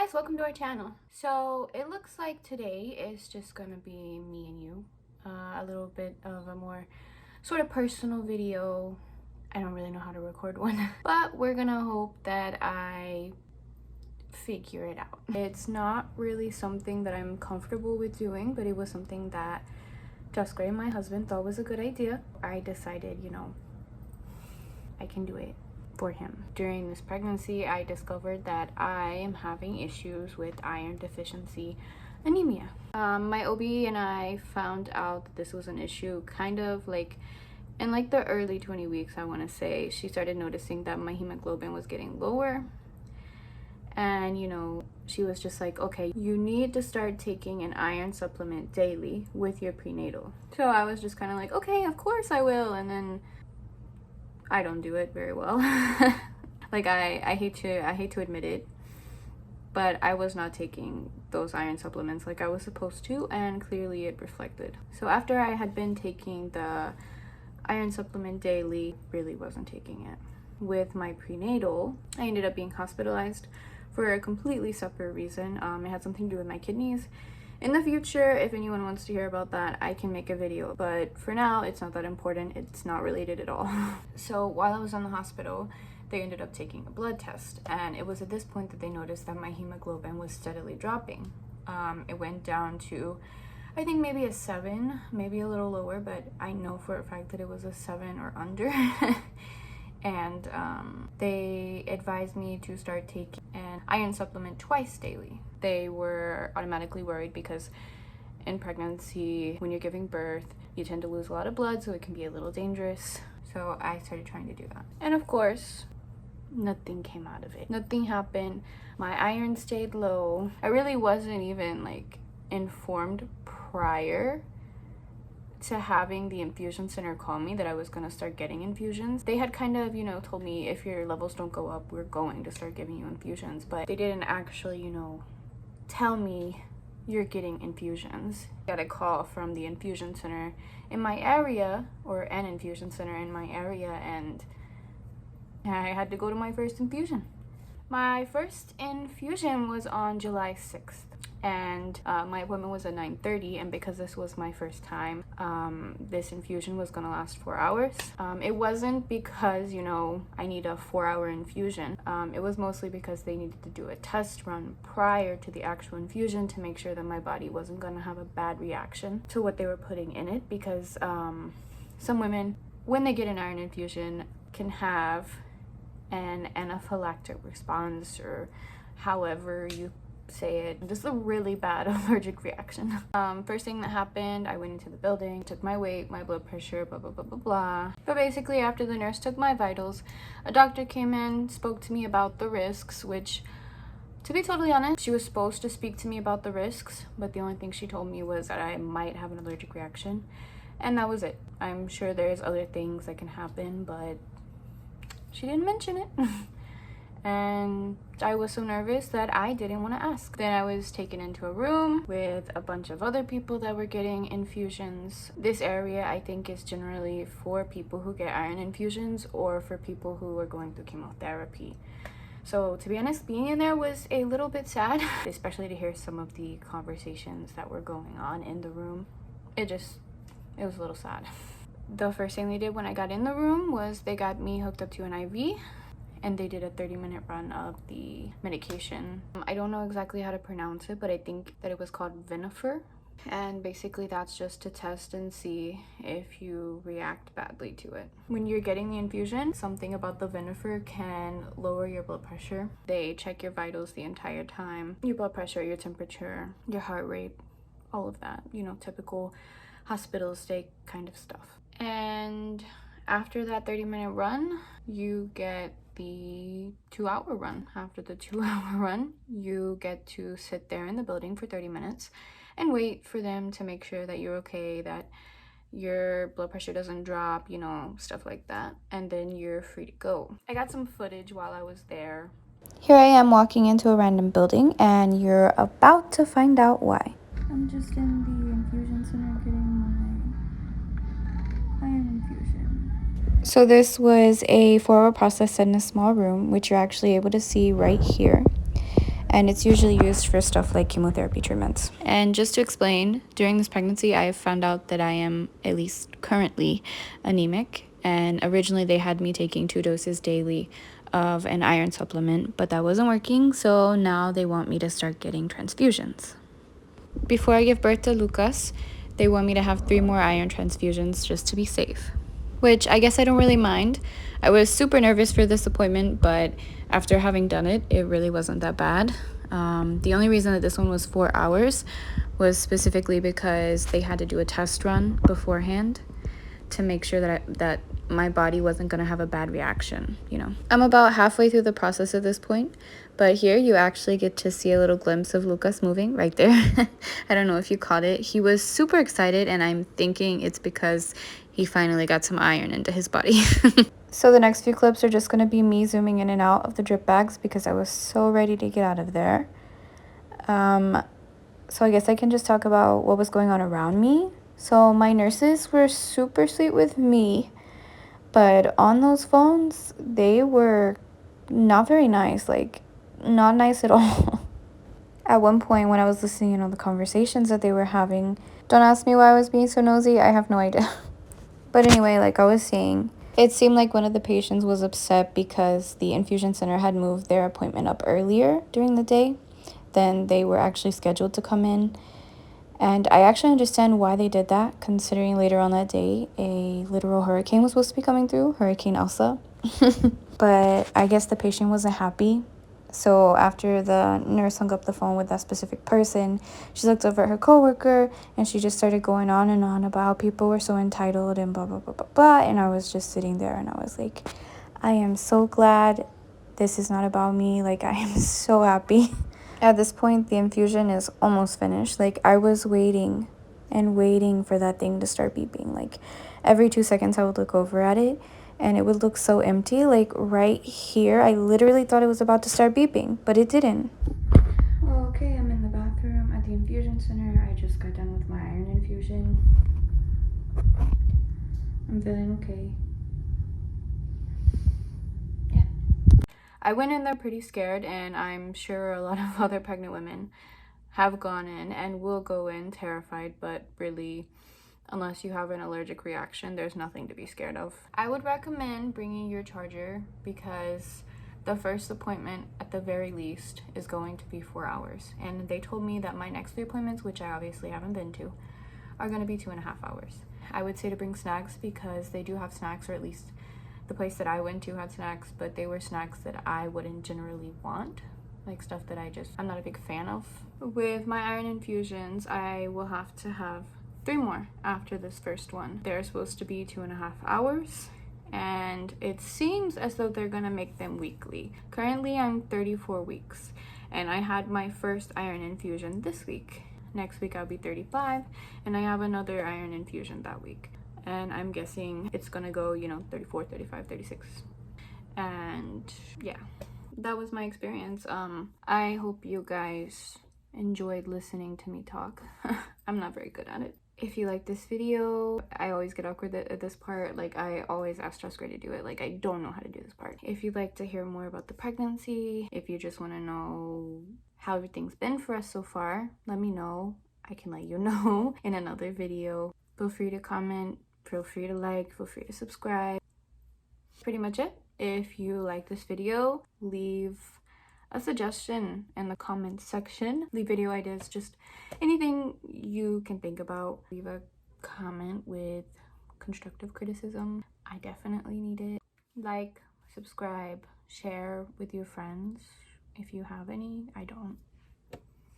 guys, welcome to our channel. So it looks like today is just gonna be me and you, a little bit of a more sort of personal video. I don't really know how to record one but we're gonna hope that I figure it out. It's not really something that I'm comfortable with doing, but it was something that Jessica and my husband thought was a good idea. I decided, I can do it for him. During this pregnancy, I discovered that I am having issues with iron deficiency anemia. My OB and I found out that this was an issue kind of like in like the early 20 weeks, I want to say. She started noticing that my hemoglobin was getting lower, and she was just like, okay, you need to start taking an iron supplement daily with your prenatal. So I was just kind of like, okay, of course I will. And then I don't do it very well. Like I hate to admit it, but I was not taking those iron supplements like I was supposed to, and clearly it reflected. So after I had been taking the iron supplement daily, really wasn't taking it. With my prenatal, I ended up being hospitalized for a completely separate reason. It had something to do with my kidneys. In the future, if anyone wants to hear about that, I can make a video, but for now it's not that important. It's not related at all. So while I was in the hospital, they ended up taking a blood test, and it was at this point that they noticed that my hemoglobin was steadily dropping. It went down to, I think, maybe a 7, maybe a little lower, but I know for a fact that it was a 7 or under. And they advised me to start taking an iron supplement twice daily. They were automatically worried because in pregnancy, when you're giving birth, you tend to lose a lot of blood, so it can be a little dangerous. So I started trying to do that. And of course, nothing came out of it. Nothing happened. My iron stayed low. I really wasn't even like informed prior to having the infusion center call me that I was gonna start getting infusions. They had kind of, told me, if your levels don't go up, we're going to start giving you infusions, but they didn't actually, tell me you're getting infusions. I got a call from the infusion center in my area, or an infusion center in my area, and I had to go to my first infusion. My first infusion was on July 6th. And my appointment was at 9:30, and because this was my first time, this infusion was gonna last 4 hours. It wasn't because I need a 4-hour infusion. It was mostly because they needed to do a test run prior to the actual infusion to make sure that my body wasn't gonna have a bad reaction to what they were putting in it, because some women, when they get an iron infusion, can have an anaphylactic response, or however you say it, just a really bad allergic reaction. First thing that happened, I went into the building, took my weight, my blood pressure, blah blah blah blah blah. But basically, after the nurse took my vitals, a doctor came in, spoke to me about the risks, which, to be totally honest, she was supposed to speak to me about the risks, but the only thing she told me was that I might have an allergic reaction, and that was it. I'm sure there's other things that can happen, but she didn't mention it. And I was so nervous that I didn't want to ask. Then I was taken into a room with a bunch of other people that were getting infusions. This area, I think, is generally for people who get iron infusions or for people who are going through chemotherapy. So to be honest, being in there was a little bit sad, especially to hear some of the conversations that were going on in the room. It was a little sad. The first thing they did when I got in the room was they got me hooked up to an IV, and they did a 30-minute run of the medication. I don't know exactly how to pronounce it, but I think that it was called Vinifer. And basically that's just to test and see if you react badly to it. When you're getting the infusion, something about the Vinifer can lower your blood pressure. They check your vitals the entire time. Your blood pressure, your temperature, your heart rate, all of that. Typical hospital stay kind of stuff. And after that 30-minute run, you get the 2-hour run. After the 2-hour run, you get to sit there in the building for 30 minutes and wait for them to make sure that you're okay, that your blood pressure doesn't drop, stuff like that. And then you're free to go. I got some footage while I was there. Here I am walking into a random building, and you're about to find out why. I'm just in the infusion center getting my iron infusion. So this was a 4-hour process in a small room, which you're actually able to see right here. and it's usually used for stuff like chemotherapy treatments. And just to explain, during this pregnancy, I found out that I am, at least currently, anemic. And originally they had me taking 2 doses daily of an iron supplement, but that wasn't working. So now they want me to start getting transfusions. Before I give birth to Lucas, they want me to have 3 more iron transfusions just to be safe, which I guess I don't really mind. I was super nervous for this appointment, but after having done it, it really wasn't that bad. The only reason that this one was 4 hours was specifically because they had to do a test run beforehand to make sure that my body wasn't going to have a bad reaction, you know. I'm about halfway through the process at this point, but here you actually get to see a little glimpse of Lucas moving right there. I don't know if you caught it. He was super excited, and I'm thinking it's because he finally got some iron into his body. So the next few clips are just going to be me zooming in and out of the drip bags because I was so ready to get out of there. So I guess I can just talk about what was going on around me. So my nurses were super sweet with me, but on those phones, they were not very nice, like not nice at all. At one point when I was listening in on the conversations that they were having, don't ask me why I was being so nosy, I have no idea. But anyway, like I was saying, it seemed like one of the patients was upset because the infusion center had moved their appointment up earlier during the day than they were actually scheduled to come in. And I actually understand why they did that, considering later on that day, a literal hurricane was supposed to be coming through, Hurricane Elsa. But I guess the patient wasn't happy. So after the nurse hung up the phone with that specific person, she looked over at her coworker and she just started going on and on about how people were so entitled and blah, blah, blah, blah, blah. And I was just sitting there and I was like, I am so glad this is not about me. Like, I am so happy. At this point, the infusion is almost finished. Like, I was waiting and waiting for that thing to start beeping. Like, every 2 seconds I would look over at it and it would look so empty. Like, right here, I literally thought it was about to start beeping, but it didn't. Okay, I'm in the bathroom at the infusion center. I just got done with my iron infusion. I'm feeling okay. I went in there pretty scared, and I'm sure a lot of other pregnant women have gone in and will go in terrified, but really, unless you have an allergic reaction, there's nothing to be scared of. I would recommend bringing your charger because the first appointment, at the very least, is going to be 4 hours. And they told me that my next 3 appointments, which I obviously haven't been to, are going to be 2.5 hours. I would say to bring snacks because they do have snacks, or at least the place that I went to had snacks, but they were snacks that I wouldn't generally want, like stuff that I'm not a big fan of. With my iron infusions, I will have to have 3 more after this first one. They're supposed to be 2.5 hours, and it seems as though they're gonna make them weekly. Currently, I'm 34 weeks, and I had my first iron infusion this week. Next week, I'll be 35, and I have another iron infusion that week. And I'm guessing it's gonna go, 34, 35, 36. And yeah, that was my experience. I hope you guys enjoyed listening to me talk. I'm not very good at it. If you like this video, I always get awkward at this part. Like, I always ask Trust Gray to do it. Like, I don't know how to do this part. If you'd like to hear more about the pregnancy, if you just want to know how everything's been for us so far, let me know. I can let you know in another video. Feel free to comment, feel free to like, feel free to subscribe. Pretty much it. If you like this video, leave a suggestion in the comments section. Leave video ideas, just anything you can think about. Leave a comment with constructive criticism. I definitely need it. Like, subscribe, share with your friends if you have any. I don't.